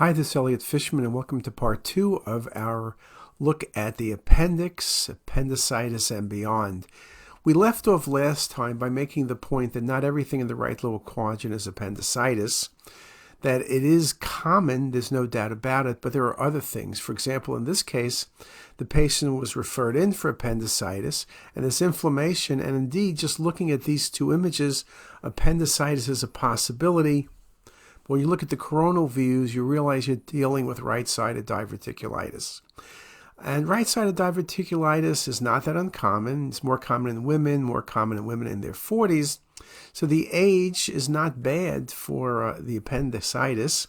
Hi, this is Elliot Fishman, and welcome to part 2 of our look at the appendix, appendicitis, and beyond. We left off last time by making the point that not everything in the right lower quadrant is appendicitis, that it is common, there's no doubt about it, but there are other things. For example, in this case, the patient was referred in for appendicitis, and there's inflammation, and indeed, just looking at these two images, appendicitis is a possibility. When you look at the coronal views, you realize you're dealing with right-sided diverticulitis. And right-sided diverticulitis is not that uncommon. It's more common in women in their 40s. So the age is not bad for the appendicitis.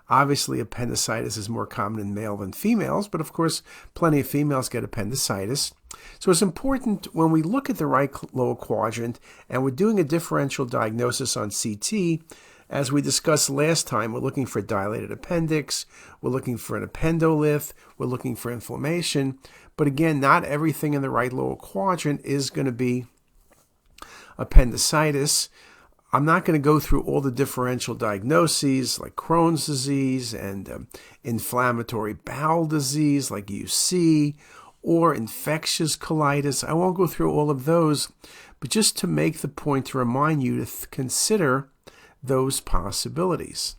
Obviously, appendicitis is more common in male than females, but of course, plenty of females get appendicitis. So it's important when we look at the right lower quadrant and we're doing a differential diagnosis on CT. As we discussed last time, we're looking for a dilated appendix, we're looking for an appendolith, we're looking for inflammation. But again, not everything in the right lower quadrant is going to be appendicitis. I'm not going to go through all the differential diagnoses like Crohn's disease and inflammatory bowel disease like UC or infectious colitis. I won't go through all of those, but just to make the point to remind you to consider those possibilities.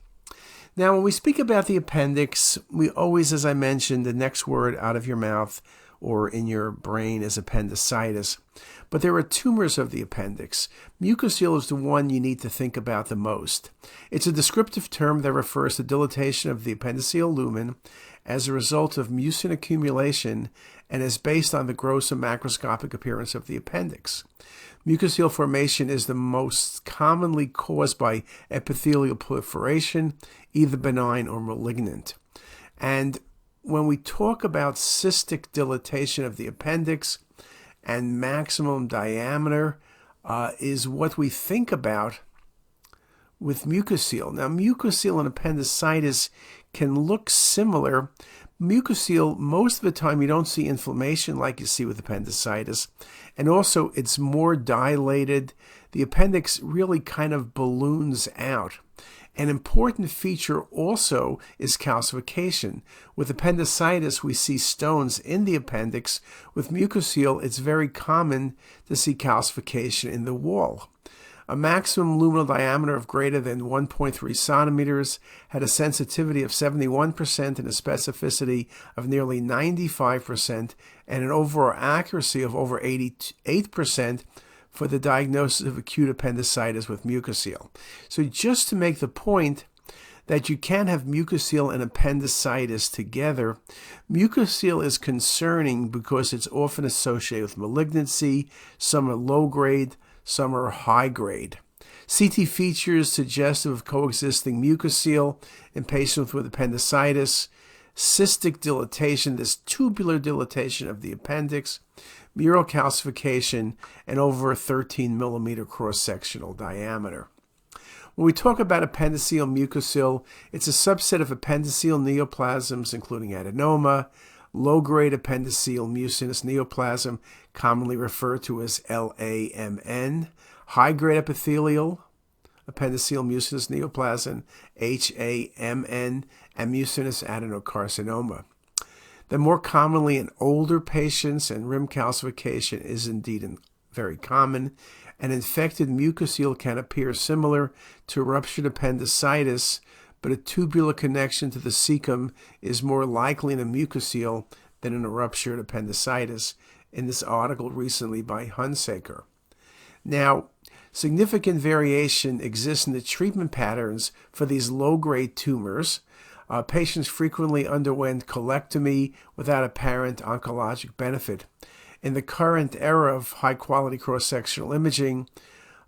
Now, when we speak about the appendix, we always, as I mentioned, the next word out of your mouth or in your brain is appendicitis. But there are tumors of the appendix. Mucocele is the one you need to think about the most. It's a descriptive term that refers to dilatation of the appendiceal lumen as a result of mucin accumulation and is based on the gross and macroscopic appearance of the appendix. Mucocele formation is the most commonly caused by epithelial proliferation, either benign or malignant. And when we talk about cystic dilatation of the appendix and maximum diameter is what we think about with mucocele. Now, mucocele and appendicitis can look similar. Mucocele, most of the time you don't see inflammation like you see with appendicitis, and also it's more dilated. The appendix really kind of balloons out. An important feature also is calcification. With appendicitis, we see stones in the appendix. With mucocele, it's very common to see calcification in the wall. A maximum luminal diameter of greater than 1.3 centimeters had a sensitivity of 71% and a specificity of nearly 95% and an overall accuracy of over 88% for the diagnosis of acute appendicitis with mucocele. So just to make the point that you can have mucocele and appendicitis together, mucocele is concerning because it's often associated with malignancy. Some are low grade, some are high grade. CT features suggestive of coexisting mucocele in patients with appendicitis, cystic dilatation, this tubular dilatation of the appendix, mural calcification, and over a 13 millimeter cross-sectional diameter. When we talk about appendiceal mucocele, it's a subset of appendiceal neoplasms, including adenoma, low-grade appendiceal mucinous neoplasm, commonly referred to as LAMN, high-grade epithelial appendiceal mucinous neoplasm, HAMN, and mucinous adenocarcinoma. Then more commonly in older patients, and rim calcification is indeed very common, and infected mucocele can appear similar to ruptured appendicitis, but a tubular connection to the cecum is more likely in a mucocele than in a ruptured appendicitis, in this article recently by Hunsaker. Now, significant variation exists in the treatment patterns for these low-grade tumors. Patients frequently underwent colectomy without apparent oncologic benefit. In the current era of high-quality cross-sectional imaging,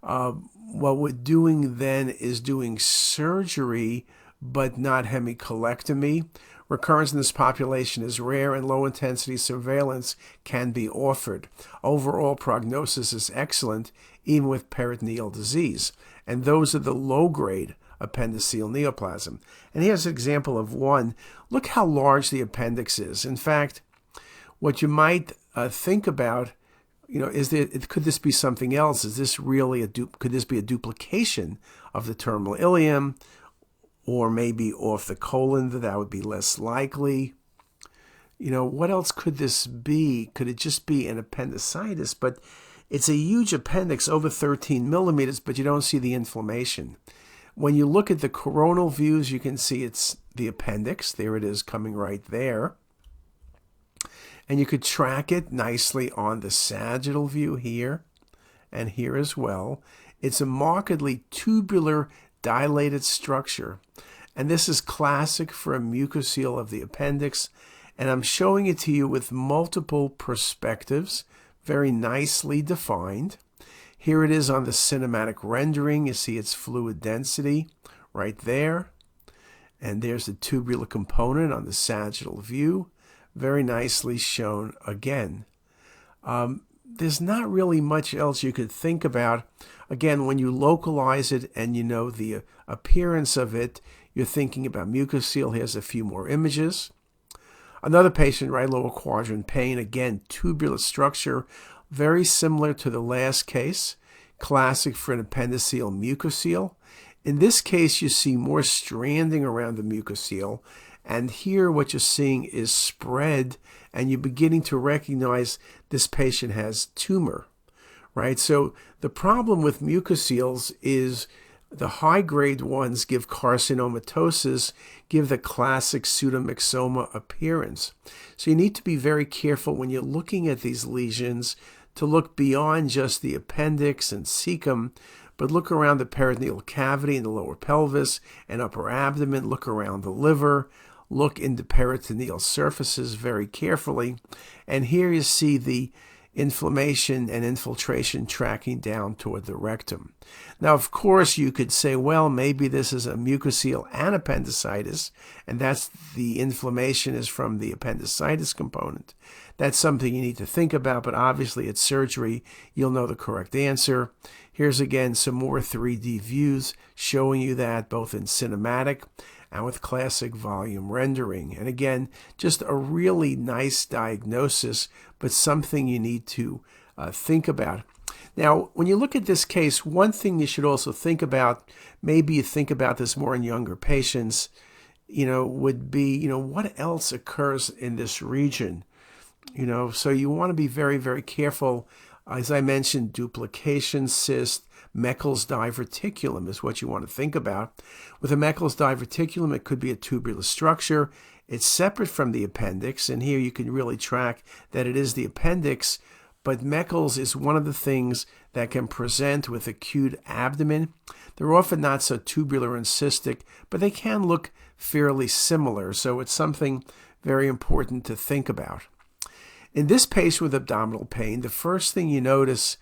what we're doing then is doing surgery but not hemicolectomy. Recurrence in this population is rare and low-intensity surveillance can be offered. Overall prognosis is excellent, even with peritoneal disease. And those are the low-grade appendiceal neoplasm. And here's an example of one. Look how large the appendix is. In fact, what you might think about, could this be something else? Is this really could this be a duplication of the terminal ileum? or maybe off the colon, that would be less likely. What else could this be? Could it just be an appendicitis? But it's a huge appendix, over 13 millimeters, but you don't see the inflammation. When you look at the coronal views, you can see it's the appendix. There it is coming right there. And you could track it nicely on the sagittal view here and here as well. It's a markedly tubular, dilated structure. And this is classic for a mucocele of the appendix. And I'm showing it to you with multiple perspectives, very nicely defined. Here it is on the cinematic rendering. You see its fluid density right there. And there's the tubular component on the sagittal view, very nicely shown again. There's not really much else you could think about. Again, when you localize it and you know the appearance of it, you're thinking about mucocele. Here's a few more images. Another patient, right lower quadrant pain, again, tubular structure, very similar to the last case, classic for an appendiceal mucocele. In this case, you see more stranding around the mucocele, and here what you're seeing is spread, and you're beginning to recognize this patient has tumor, right? So the problem with mucoceles is the high-grade ones give carcinomatosis, give the classic pseudo-myxoma appearance. So you need to be very careful when you're looking at these lesions to look beyond just the appendix and cecum, but look around the peritoneal cavity in the lower pelvis and upper abdomen, look around the liver, look into peritoneal surfaces very carefully. And here you see the inflammation and infiltration tracking down toward the rectum. Now, of course, you could say, well, maybe this is a mucocele and appendicitis, and that's the inflammation is from the appendicitis component. That's something you need to think about, but obviously at surgery, you'll know the correct answer. Here's again some more 3D views showing you that both in cinematic and with classic volume rendering. And again, just a really nice diagnosis, but something you need to think about. Now, when you look at this case, one thing you should also think about, maybe you think about this more in younger patients, would be, what else occurs in this region? So you want to be very, very careful. As I mentioned, duplication, cyst, Meckel's diverticulum is what you want to think about. With a Meckel's diverticulum, it could be a tubular structure. It's separate from the appendix, and here you can really track that it is the appendix, but Meckel's is one of the things that can present with acute abdomen. They're often not so tubular and cystic, but they can look fairly similar, so it's something very important to think about. In this patient with abdominal pain, the first thing you notice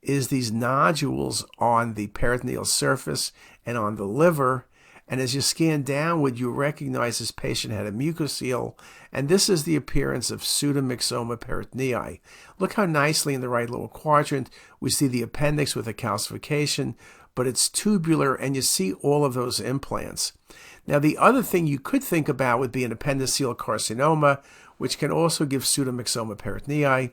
is these nodules on the peritoneal surface and on the liver. And as you scan downward, you recognize this patient had a mucocele, and this is the appearance of Pseudo-myxoma peritonei. Look how nicely in the right lower quadrant we see the appendix with a calcification, but it's tubular, and you see all of those implants. Now, the other thing you could think about would be an appendiceal carcinoma, which can also give Pseudo-myxoma peritonei.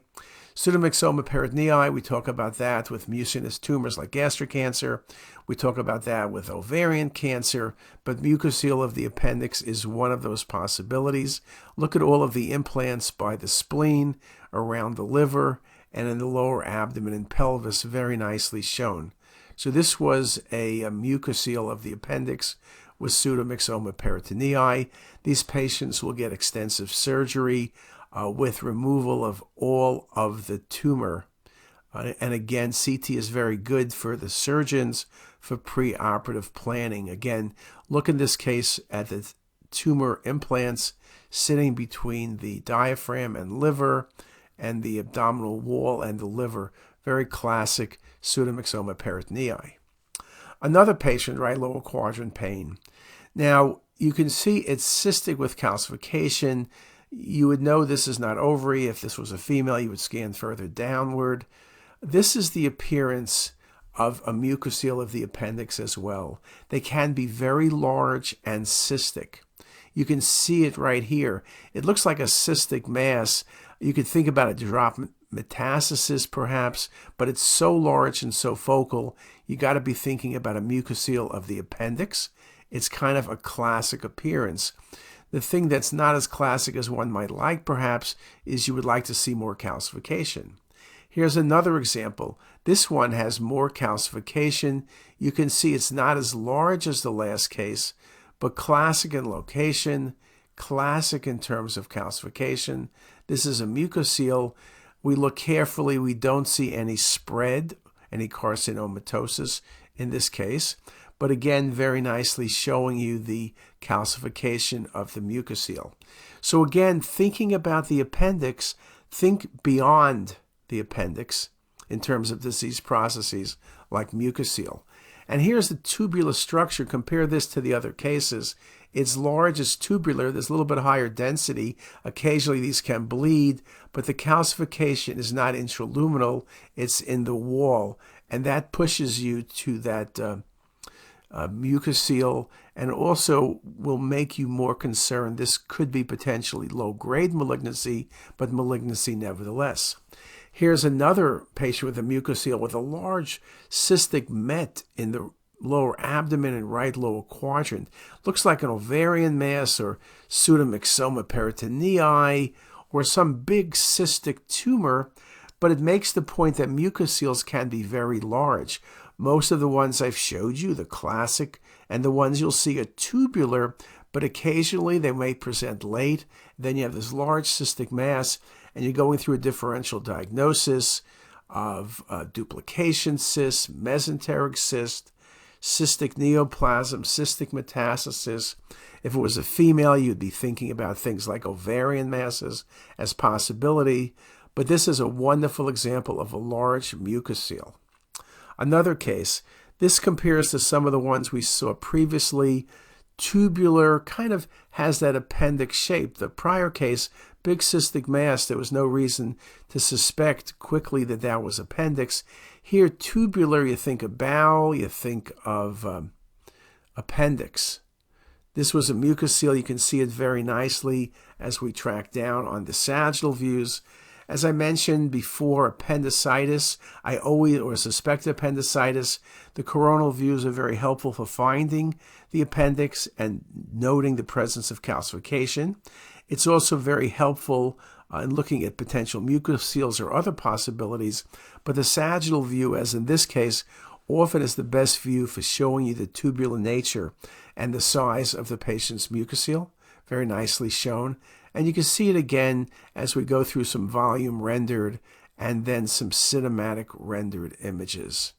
Pseudo-myxoma peritonei, we talk about that with mucinous tumors like gastric cancer. We talk about that with ovarian cancer, but mucocele of the appendix is one of those possibilities. Look at all of the implants by the spleen, around the liver, and in the lower abdomen and pelvis, very nicely shown. So this was a mucocele of the appendix with Pseudo-myxoma peritonei. These patients will get extensive surgery with removal of all of the tumor. And again, CT is very good for the surgeons for preoperative planning. Again, look in this case at the tumor implants sitting between the diaphragm and liver and the abdominal wall and the liver. Very classic Pseudo-myxoma peritonei. Another patient, right lower quadrant pain. Now, you can see it's cystic with calcification. You would know this is not ovary. If this was a female, you would scan further downward. This is the appearance of a mucocele of the appendix as well. They can be very large and cystic. You can see it right here. It looks like a cystic mass. You could think about a drop metastasis perhaps, but it's so large and so focal, you got to be thinking about a mucocele of the appendix. It's kind of a classic appearance. The thing that's not as classic as one might like, perhaps, is you would like to see more calcification. Here's another example. This one has more calcification. You can see it's not as large as the last case, but classic in location, classic in terms of calcification. This is a mucocele. We look carefully. We don't see any spread, any carcinomatosis in this case. But again, very nicely showing you the calcification of the mucocele. So again, thinking about the appendix, think beyond the appendix in terms of disease processes like mucocele. And here's the tubular structure. Compare this to the other cases. It's large, it's tubular, there's a little bit higher density. Occasionally these can bleed, but the calcification is not intraluminal, it's in the wall. And that pushes you to that mucocele, and also will make you more concerned. This could be potentially low-grade malignancy, but malignancy nevertheless. Here's another patient with a mucocele with a large cystic met in the lower abdomen and right lower quadrant. Looks like an ovarian mass or Pseudo-myxoma peritonei or some big cystic tumor, but it makes the point that mucoceles can be very large. Most of the ones I've showed you, the classic, and the ones you'll see are tubular, but occasionally they may present late. Then you have this large cystic mass, and you're going through a differential diagnosis of duplication cyst, mesenteric cyst, cystic neoplasm, cystic metastasis. If it was a female, you'd be thinking about things like ovarian masses as possibility, but this is a wonderful example of a large mucocele. Another case, this compares to some of the ones we saw previously. Tubular, kind of has that appendix shape. The prior case, big cystic mass, there was no reason to suspect quickly that that was appendix. Here, tubular, you think of bowel, you think of appendix. This was a mucocele. You can see it very nicely as we track down on the sagittal views. As I mentioned before, appendicitis, or suspect appendicitis, the coronal views are very helpful for finding the appendix and noting the presence of calcification. It's also very helpful in looking at potential mucoceles or other possibilities, but the sagittal view, as in this case, often is the best view for showing you the tubular nature and the size of the patient's mucocele, very nicely shown. And you can see it again as we go through some volume rendered and then some cinematic rendered images.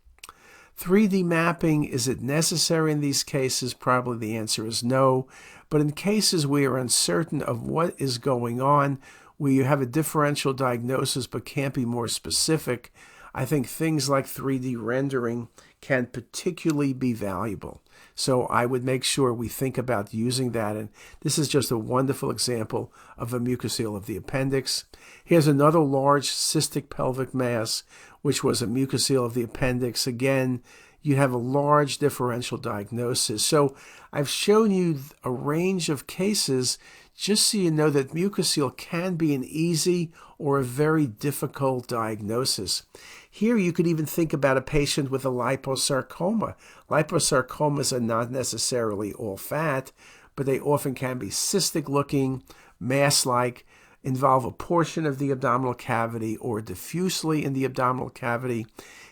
3D mapping, is it necessary in these cases? Probably the answer is no. But in cases where you're uncertain of what is going on, where you have a differential diagnosis but can't be more specific, I think things like 3D rendering can particularly be valuable. So I would make sure we think about using that. And this is just a wonderful example of a mucocele of the appendix. Here's another large cystic pelvic mass, which was a mucocele of the appendix. Again, you have a large differential diagnosis. So I've shown you a range of cases just so you know that mucocele can be an easy or a very difficult diagnosis. Here you could even think about a patient with a liposarcoma. Liposarcomas are not necessarily all fat, but they often can be cystic looking, mass-like, involve a portion of the abdominal cavity or diffusely in the abdominal cavity.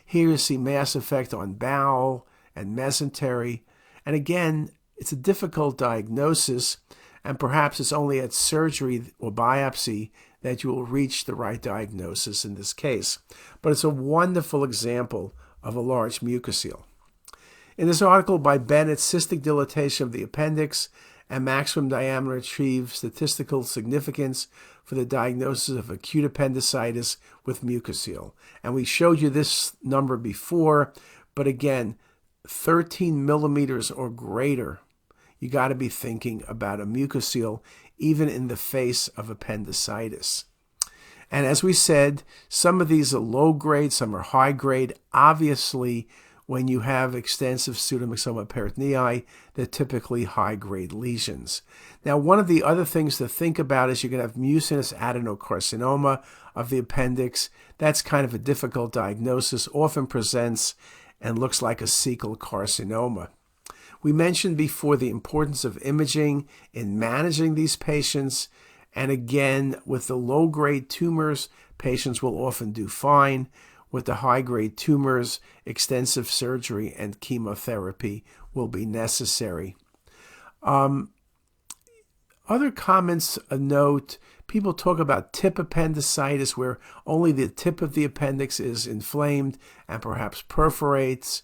Here you see mass effect on bowel and mesentery. And again, it's a difficult diagnosis, and perhaps it's only at surgery or biopsy that you will reach the right diagnosis in this case. But it's a wonderful example of a large mucocele. In this article by Bennett, cystic dilatation of the appendix and maximum diameter achieve statistical significance for the diagnosis of acute appendicitis with mucocele. And we showed you this number before, but again, 13 millimeters or greater. You got to be thinking about a mucocele even in the face of appendicitis. And as we said, some of these are low grade, some are high grade. Obviously, when you have extensive Pseudo-myxoma peritonei, they're typically high grade lesions. Now, one of the other things to think about is you're going to have mucinous adenocarcinoma of the appendix. That's kind of a difficult diagnosis, often presents and looks like a cecal carcinoma. We mentioned before the importance of imaging in managing these patients. And again, with the low-grade tumors, patients will often do fine. With the high-grade tumors, extensive surgery and chemotherapy will be necessary. Other comments, a note, people talk about tip appendicitis, where only the tip of the appendix is inflamed and perhaps perforates.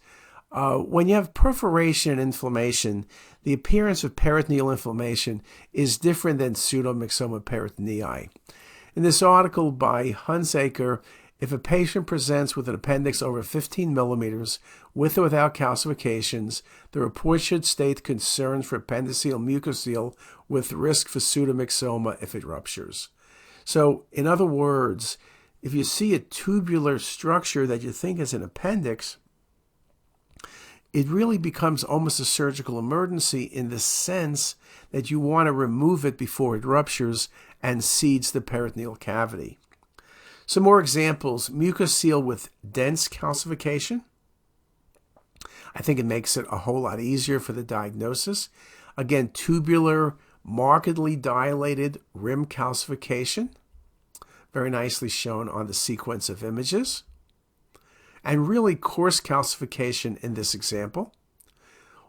When you have perforation and inflammation, the appearance of peritoneal inflammation is different than pseudo-myxoma peritonei. In this article by Hunsaker, if a patient presents with an appendix over 15 millimeters with or without calcifications, the report should state concerns for appendiceal mucocele with risk for pseudo-myxoma if it ruptures. So, in other words, if you see a tubular structure that you think is an appendix, it really becomes almost a surgical emergency in the sense that you want to remove it before it ruptures and seeds the peritoneal cavity. Some more examples: mucocele with dense calcification. I think it makes it a whole lot easier for the diagnosis. Again, tubular, markedly dilated rim calcification, very nicely shown on the sequence of images. And really coarse calcification in this example.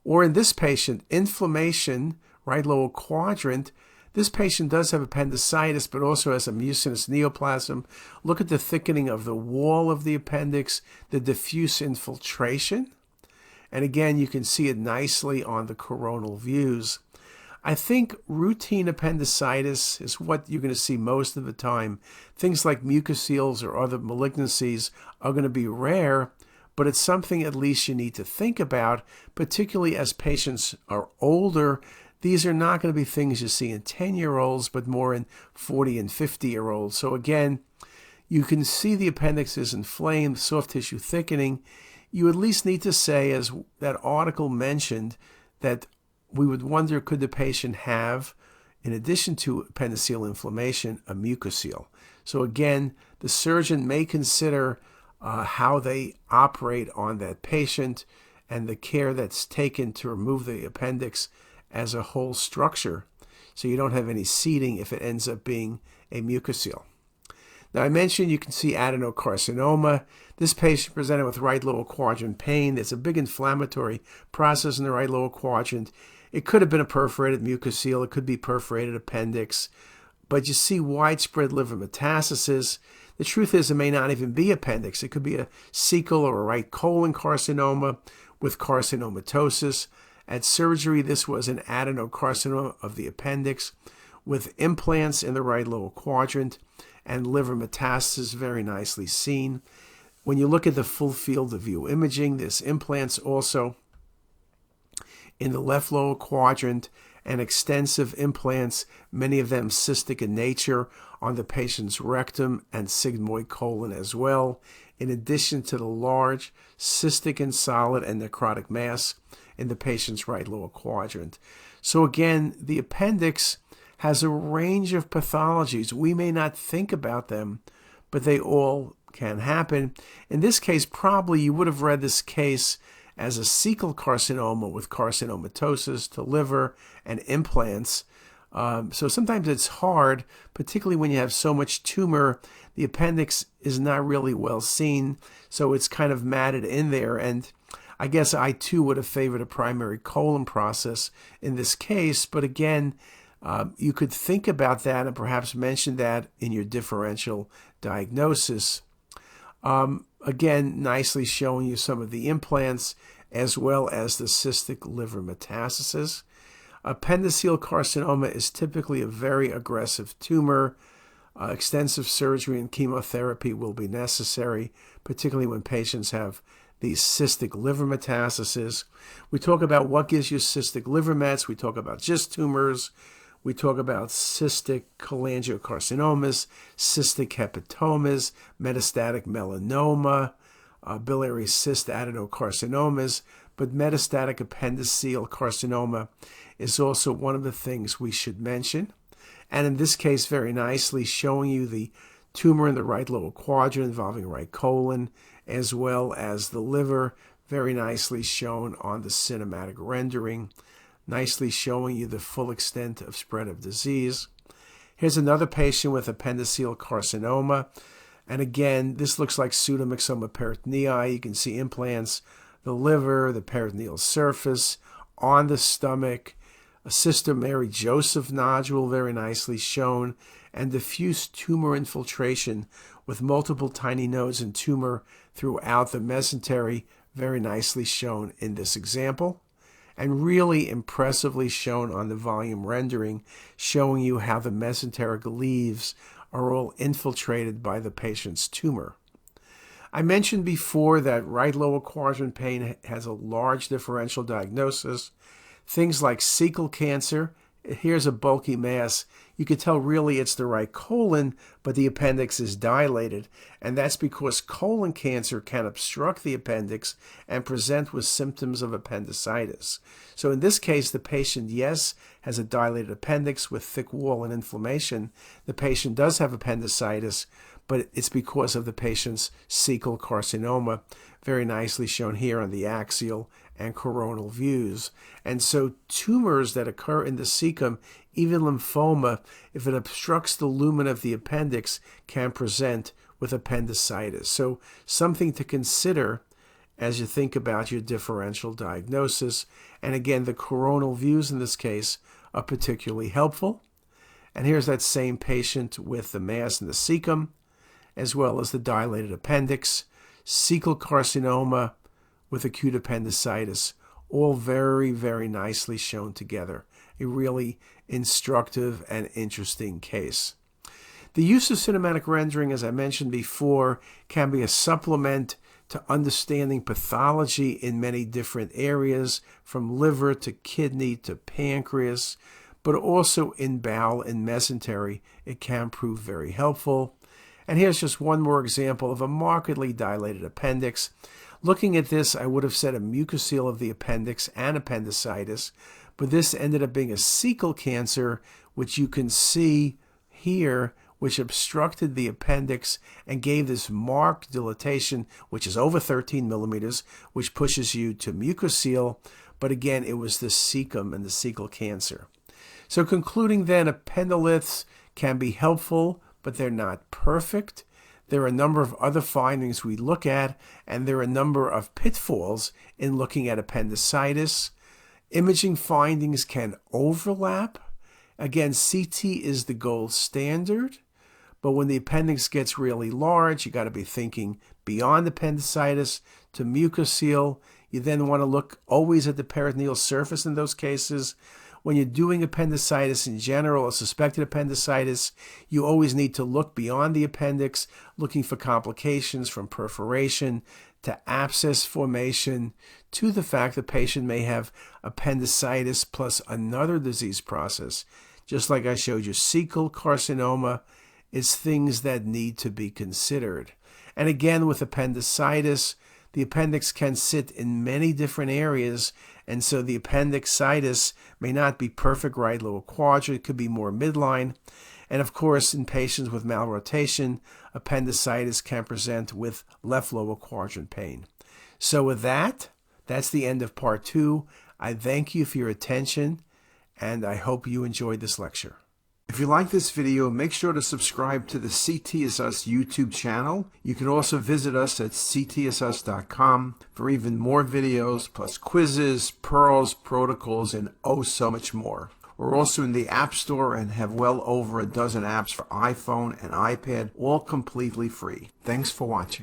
Or in this patient, inflammation, right lower quadrant. This patient does have appendicitis, but also has a mucinous neoplasm. Look at the thickening of the wall of the appendix, the diffuse infiltration. And again, you can see it nicely on the coronal views. I think routine appendicitis is what you're going to see most of the time. Things like mucoceles or other malignancies are going to be rare, but it's something at least you need to think about, particularly as patients are older. These are not going to be things you see in 10-year-olds, but more in 40 and 50-year-olds. So again, you can see the appendix is inflamed, soft tissue thickening. You at least need to say, as that article mentioned, that we would wonder, could the patient have, in addition to appendiceal inflammation, a mucocele? So again, the surgeon may consider how they operate on that patient and the care that's taken to remove the appendix as a whole structure, so you don't have any seeding if it ends up being a mucocele. Now, I mentioned you can see adenocarcinoma. This patient presented with right lower quadrant pain. There's a big inflammatory process in the right lower quadrant. It could have been a perforated mucocele. It could be perforated appendix. But you see widespread liver metastasis. The truth is, it may not even be appendix. It could be a cecal or a right colon carcinoma with carcinomatosis. At surgery, this was an adenocarcinoma of the appendix with implants in the right lower quadrant and liver metastasis very nicely seen. When you look at the full field of view imaging, there's implants also in the left lower quadrant and extensive implants, many of them cystic in nature, on the patient's rectum and sigmoid colon as well, in addition to the large cystic and solid and necrotic mass in the patient's right lower quadrant. So again, the appendix has a range of pathologies. We may not think about them, but they all can happen. In this case, probably you would have read this case as a cecal carcinoma with carcinomatosis to liver and implants. So sometimes it's hard, particularly when you have so much tumor. The appendix is not really well seen, so it's kind of matted in there. And I guess I too would have favored a primary colon process in this case, but again, you could think about that and perhaps mention that in your differential diagnosis. Again, nicely showing you some of the implants as well as the cystic liver metastasis. Appendiceal carcinoma is typically a very aggressive tumor. Extensive surgery and chemotherapy will be necessary, particularly when patients have these cystic liver metastases. We talk about what gives you cystic liver mets. We talk about GIST tumors. We talk about cystic cholangiocarcinomas, cystic hepatomas, metastatic melanoma, biliary cyst adenocarcinomas, but metastatic appendiceal carcinoma is also one of the things we should mention. And in this case, very nicely showing you the tumor in the right lower quadrant involving right colon, as well as the liver, very nicely shown on the cinematic rendering, nicely showing you the full extent of spread of disease. Here's another patient with appendiceal carcinoma. And again, this looks like Pseudo-myxoma peritonei. You can see implants, the liver, the peritoneal surface, on the stomach, a Sister Mary Joseph nodule very nicely shown, and diffuse tumor infiltration with multiple tiny nodes and tumor throughout the mesentery, very nicely shown in this example, and really impressively shown on the volume rendering, showing you how the mesenteric leaves are all infiltrated by the patient's tumor. I mentioned before that right lower quadrant pain has a large differential diagnosis. Things like cecal cancer, here's a bulky mass. You can tell really it's the right colon, but the appendix is dilated, and that's because colon cancer can obstruct the appendix and present with symptoms of appendicitis. So in this case, the patient, yes, has a dilated appendix with thick wall and inflammation. The patient does have appendicitis, but it's because of the patient's cecal carcinoma, very nicely shown here on the axial and coronal views. And so tumors that occur in the cecum, even lymphoma, if it obstructs the lumen of the appendix, can present with appendicitis. So something to consider as you think about your differential diagnosis. And again, the coronal views in this case are particularly helpful. And here's that same patient with the mass in the cecum, as well as the dilated appendix, cecal carcinoma with acute appendicitis, all very, very nicely shown together. A really instructive and interesting case. The use of cinematic rendering, as I mentioned before, can be a supplement to understanding pathology in many different areas, from liver to kidney to pancreas, but also in bowel and mesentery. It can prove very helpful. And here's just one more example of a markedly dilated appendix. Looking at this, I would have said a mucocele of the appendix and appendicitis, but this ended up being a cecal cancer, which you can see here, which obstructed the appendix and gave this marked dilatation, which is over 13 millimeters, which pushes you to mucocele. But again, it was the cecum and the cecal cancer. So concluding then, appendoliths can be helpful, but they're not perfect. There are a number of other findings we look at, and there are a number of pitfalls in looking at appendicitis. Imaging findings can overlap. Again, CT is the gold standard, but when the appendix gets really large, you got to be thinking beyond appendicitis to mucocele. You then want to look always at the peritoneal surface in those cases. When you're doing appendicitis in general, or suspected appendicitis, you always need to look beyond the appendix, looking for complications from perforation to abscess formation to the fact the patient may have appendicitis plus another disease process. Just like I showed you, cecal carcinoma is things that need to be considered. And again, with appendicitis, the appendix can sit in many different areas, and so the appendicitis may not be perfect right lower quadrant. It could be more midline. And of course, in patients with malrotation, appendicitis can present with left lower quadrant pain. So with that, that's the end of part 2. I thank you for your attention, and I hope you enjoyed this lecture. If you like this video, make sure to subscribe to the CTisus YouTube channel. You can also visit us at ctisus.com for even more videos, plus quizzes, pearls, protocols, and oh so much more. We're also in the App Store and have well over a dozen apps for iPhone and iPad, all completely free. Thanks for watching.